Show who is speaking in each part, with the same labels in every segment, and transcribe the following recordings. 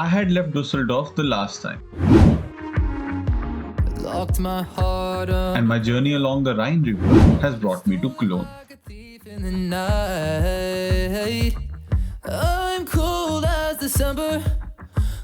Speaker 1: I had left Dusseldorf the last time,
Speaker 2: Locked my heart up
Speaker 1: and my journey along the Rhine River has brought me to Cologne.
Speaker 2: like a thief in the night. I'm cold as December,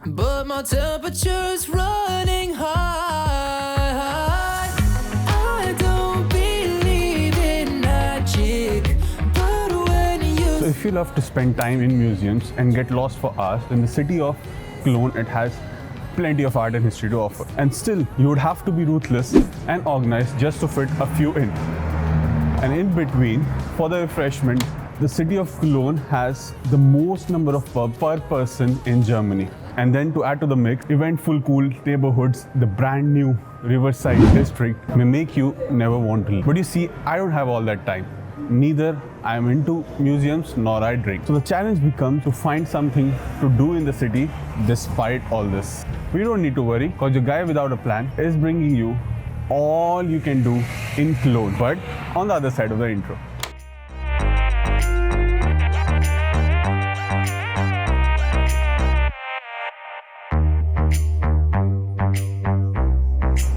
Speaker 2: but my temperature's running high. I don't believe in magic, but when you
Speaker 3: So if you love to spend time in museums and get lost for hours, in the city of Cologne, it has plenty of art and history to offer. And still, you would have to be ruthless and organized just to fit a few in. And in between, for the refreshment, the city of Cologne has the most number of pubs per person in Germany. And then to add to the mix, eventful cool neighborhoods, the brand new Riverside district may make you never want to leave. But you see, I don't have all that time. Neither I am into museums nor I drink. So the challenge becomes to find something to do in the city despite all this. We don't need to worry because the guy without a plan is bringing you all you can do in Cologne, but on the other side of the intro.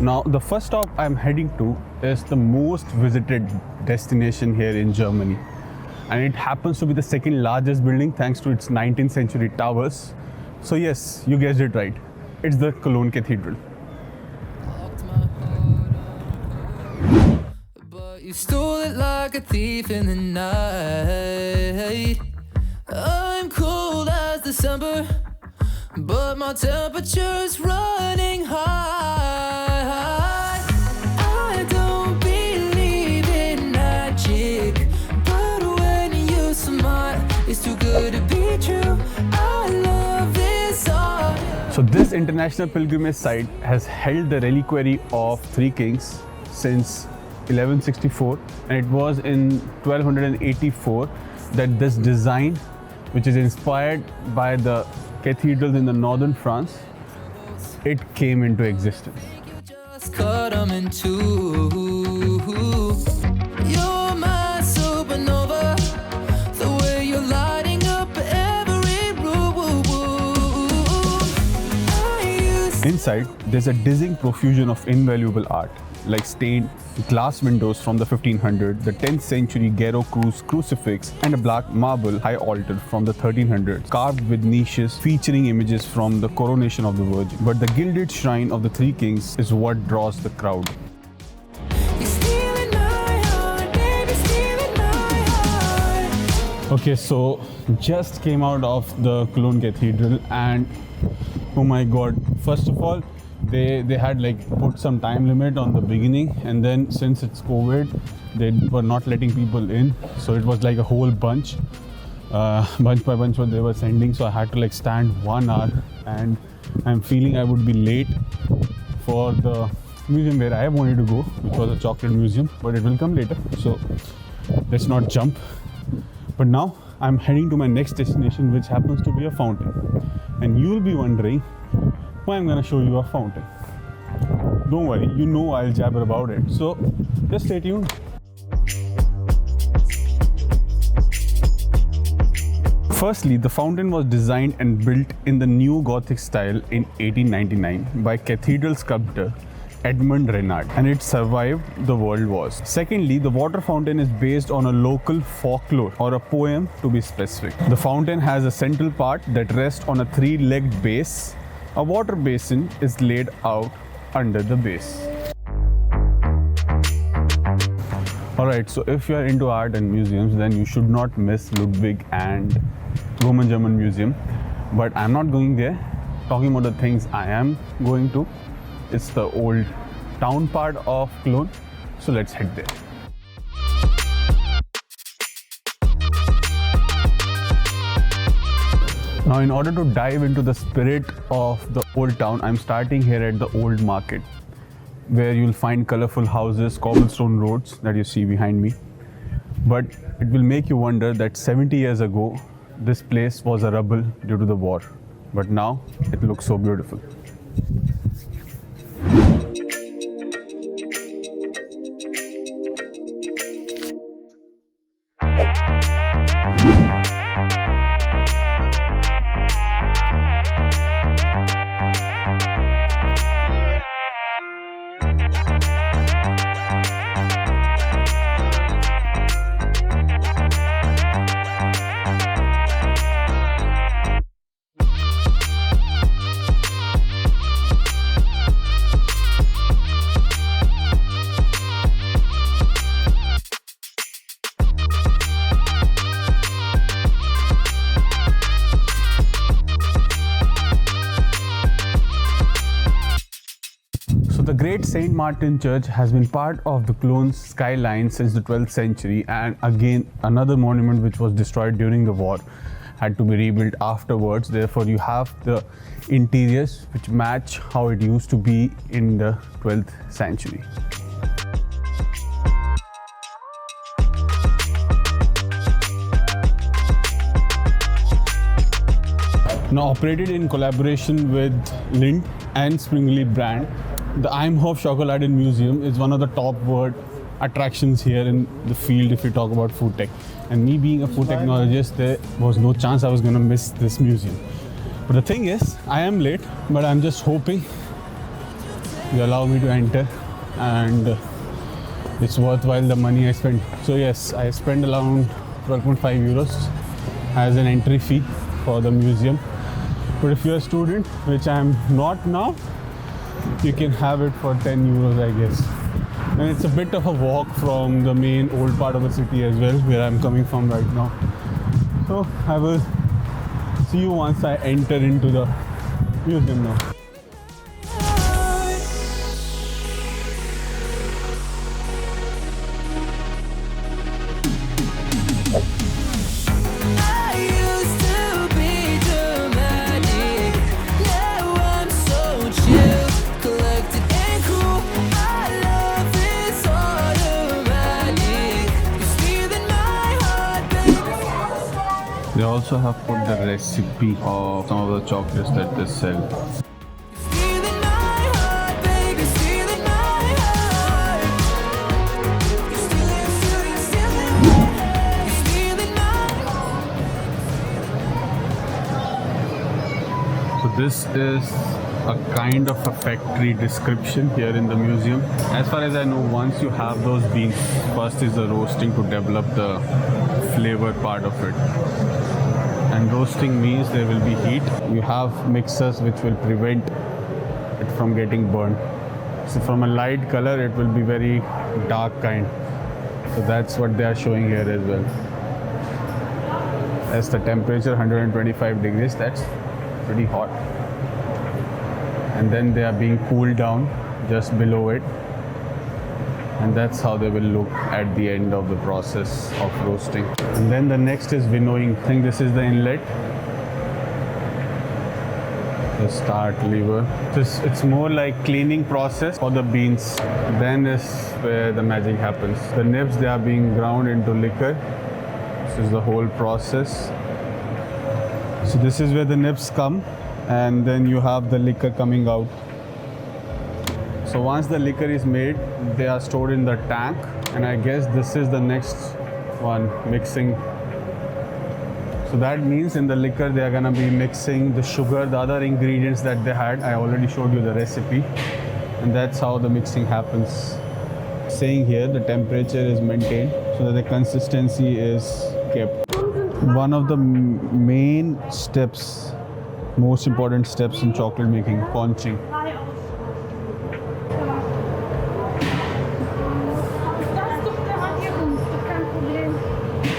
Speaker 3: Now, the first stop I'm heading to is the most visited destination here in Germany. And it happens to be the second largest building thanks to its 19th century towers. So yes, you guessed it right. It's the Cologne Cathedral.
Speaker 2: locked my heart up, but you stole it like a thief in the night. I'm cold as December, but my temperature's running high. I don't believe in magic, but when you smile, it's too good to be true. I love this art.
Speaker 3: So this international pilgrimage site has held the reliquary of three kings since 1164, and it was in 1284 that this design, which is inspired by the cathedrals in the northern France, it came into existence.
Speaker 2: You just cut them in two. You're my supernova, the way you're lighting up every room.
Speaker 3: Inside, there's a dizzying profusion of invaluable art, like stained glass windows from the 1500s, the 10th century Gero Cruz crucifix, and a black marble high altar from the 1300s, carved with niches featuring images from the coronation of the Virgin. But the gilded shrine of the three kings is what draws the crowd.
Speaker 2: You're stealing my heart, baby, stealing my heart.
Speaker 3: Okay, so just came out of the Cologne Cathedral, and oh my god, first of all, they had like put some time limit on the beginning, and then since it's COVID, they were not letting people in, so it was like a whole bunch by bunch what they were sending. So I had to like stand 1 hour, and I'm feeling I would be late for the museum where I wanted to go, which was a chocolate museum, but it will come later, so let's not jump. But now I'm heading to my next destination, which happens to be a fountain, and you'll be wondering why I'm gonna show you a fountain. Don't worry, you know I'll jabber about it, so just stay tuned. Firstly, the fountain was designed and built in the New Gothic style in 1899 by cathedral sculptor Edmund Renard, and it survived the world wars. Secondly, the water fountain is based on a local folklore or a poem to be specific. The fountain has a central part that rests on a three-legged base. A water basin is laid out under the base. Alright, so if you are into art and museums, then you should not miss Ludwig and Roman German Museum. But I'm not going there. Talking about the things I am going to, it's the old town part of Cologne. So let's head there. Now, in order to dive into the spirit of the old town, I'm starting here at the old market, where you'll find colorful houses, cobblestone roads that you see behind me. But it will make you wonder that 70 years ago, this place was a rubble due to the war. But now, it looks so beautiful. The Great St. Martin Church has been part of the Cologne skyline since the 12th century, and again another monument which was destroyed during the war had to be rebuilt afterwards. Therefore you have the interiors which match how it used to be in the 12th century. Now operated in collaboration with Lindt and Springly brand, the Eimhof Schokoladen Museum is one of the top word attractions here in the field if you talk about food tech. And me being a food technologist, there was no chance I was going to miss this museum. But the thing is, I am late, but I'm just hoping you allow me to enter, and it's worthwhile the money I spent. So yes, I spent around 12.5 euros as an entry fee for the museum. But if you're a student, which I'm not now, you can have it for 10 euros, I guess. And it's a bit of a walk from the main old part of the city as well, where I'm coming from right now. So I will see you once I enter into the museum now.
Speaker 2: I used to be dramatic. Now I'm so chill, collected and cool. My love is automatic. You're stealing my heart, baby.
Speaker 3: They also have put the recipe of some of the chocolates that they sell.
Speaker 2: You're stealing my heart, baby. Stealing my heart. You're stealing my.
Speaker 3: So this is a kind of a factory description here in the museum. As far as I know, once you have those beans, first is the roasting to develop the flavor part of it. And roasting means there will be heat. You have mixers which will prevent it from getting burned. So from a light color, it will be very dark kind. So that's what they are showing here as well. As the temperature 125 degrees, that's pretty hot. And then they are being cooled down just below it. And that's how they will look at the end of the process of roasting. And then the next is winnowing. I think this is the inlet. The start lever. It's more like cleaning process for the beans. Then is where the magic happens. The nibs, they are being ground into liquor. This is the whole process. So this is where the nibs come, and then you have the liquor coming out. So once the liquor is made, they are stored in the tank, and I guess this is the next one, mixing. So that means in the liquor they are gonna be mixing the sugar, the other ingredients that they had. I already showed you the recipe, and that's how the mixing happens. Saying here the temperature is maintained so that the consistency is kept. One of the main steps, most important steps in chocolate making, conching.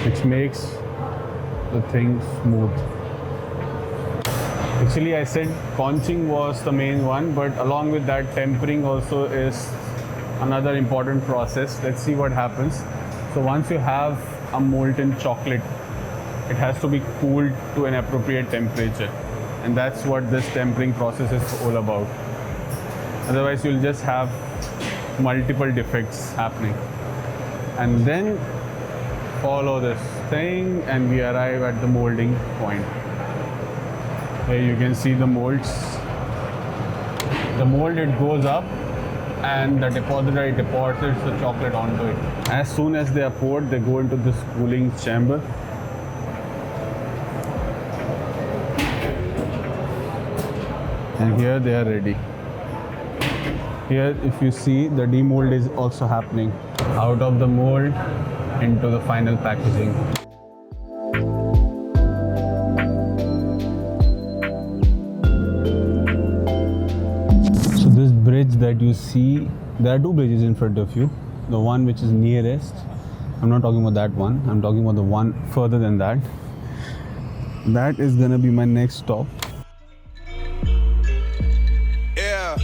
Speaker 3: Which makes the thing smooth. Actually, I said conching was the main one, but along with that, tempering also is another important process. Let's see what happens. So once you have a molten chocolate, it has to be cooled to an appropriate temperature, and that's what this tempering process is all about. Otherwise, you'll just have multiple defects happening. And then follow this thing, and we arrive at the molding point. Here you can see the molds. The mold, it goes up, and the depository deposits the chocolate onto it. As soon as they are poured, they go into this cooling chamber. And here they are ready. Here, if you see, the demold is also happening. Out of the mold into the final packaging. So this bridge that you see, there are two bridges in front of you. The one which is nearest, I'm not talking about that one, I'm talking about the one further than that. That is gonna be my next stop.
Speaker 4: Yeah.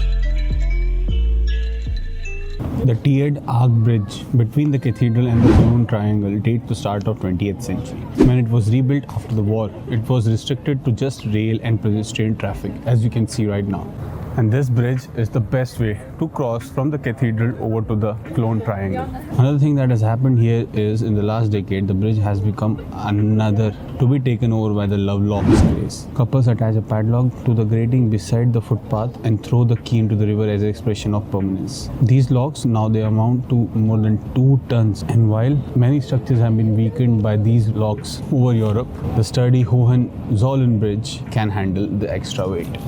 Speaker 3: The tiered arch bridge between the cathedral and the Cologne Triangle dates to start of 20th century. When it was rebuilt after the war, it was restricted to just rail and pedestrian traffic, as you can see right now. And this bridge is the best way to cross from the cathedral over to the Cologne Triangle. Another thing that has happened here is in the last decade, the bridge has become another to be taken over by the Lovelocks craze. Couples attach a padlock to the grating beside the footpath and throw the key into the river as an expression of permanence. These locks now they amount to more than 2 tons, and while many structures have been weakened by these locks over Europe, the sturdy Hohenzollern bridge can handle the extra weight.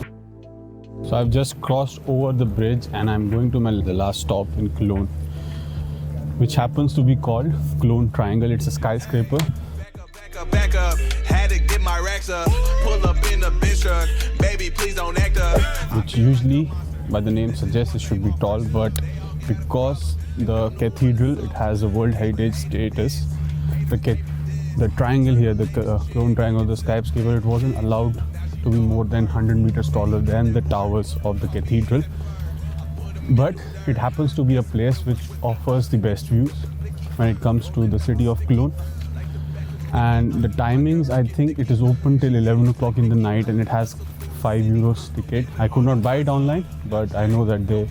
Speaker 3: So I've just crossed over the bridge and I'm going to the last stop in Cologne, which happens to be called Cologne Triangle. It's a skyscraper.
Speaker 4: Back up, had to get my racks up, pull up in the bench truck, baby please don't act up.
Speaker 3: Which usually by the name suggests it should be tall, but because the cathedral, it has a World Heritage status, the triangle here, the Cologne Triangle, the skyscraper, it wasn't allowed to be more than 100 meters taller than the towers of the cathedral. But it happens to be a place which offers the best views when it comes to the city of Cologne. And the timings, I think it is open till 11 o'clock in the night and it has €5 ticket. I could not buy it online, but I know that they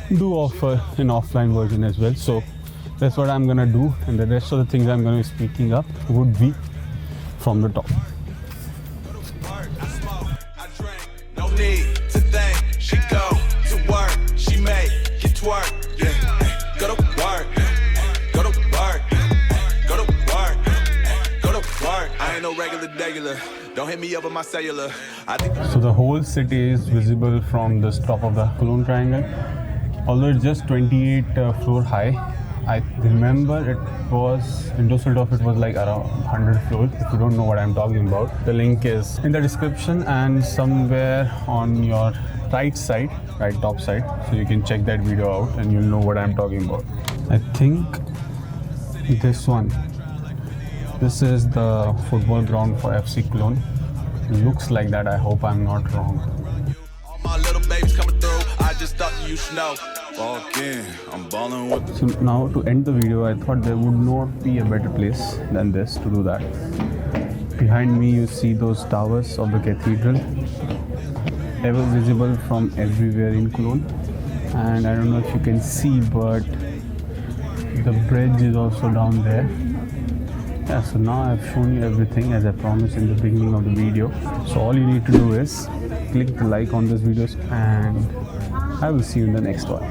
Speaker 3: do offer an offline version as well. So that's what I'm gonna do, and the rest of the things I'm gonna be speaking up would be from the top.
Speaker 4: No need to think, she go to work, she make it twerk, yeah. Go to work, go to work, go to work, go to work. I ain't no regular, don't hit me up on my cellular.
Speaker 3: So the whole city is visible from the top of the Cologne Triangle. Although it's just 28 floor high, I remember it was in Dusseldorf, it was like around 100 floors. If you don't know what I'm talking about, the link is in the description and somewhere on your right side, right top side, so you can check that video out and you'll know what I'm talking about. I think this one, this is the football ground for FC Cologne. It looks like that. I hope I'm not wrong.
Speaker 4: All my little babies coming through, I just thought you should know. Walk in, I'm balling with the...
Speaker 3: So now to end the video, I thought there would not be a better place than this to do that. Behind me you see those towers of the cathedral, ever visible from everywhere in Cologne. And I don't know if you can see, but the bridge is also down there. Yeah, so now I've shown you everything as I promised in the beginning of the video. So all you need to do is click the like on this video and I will see you in the next one.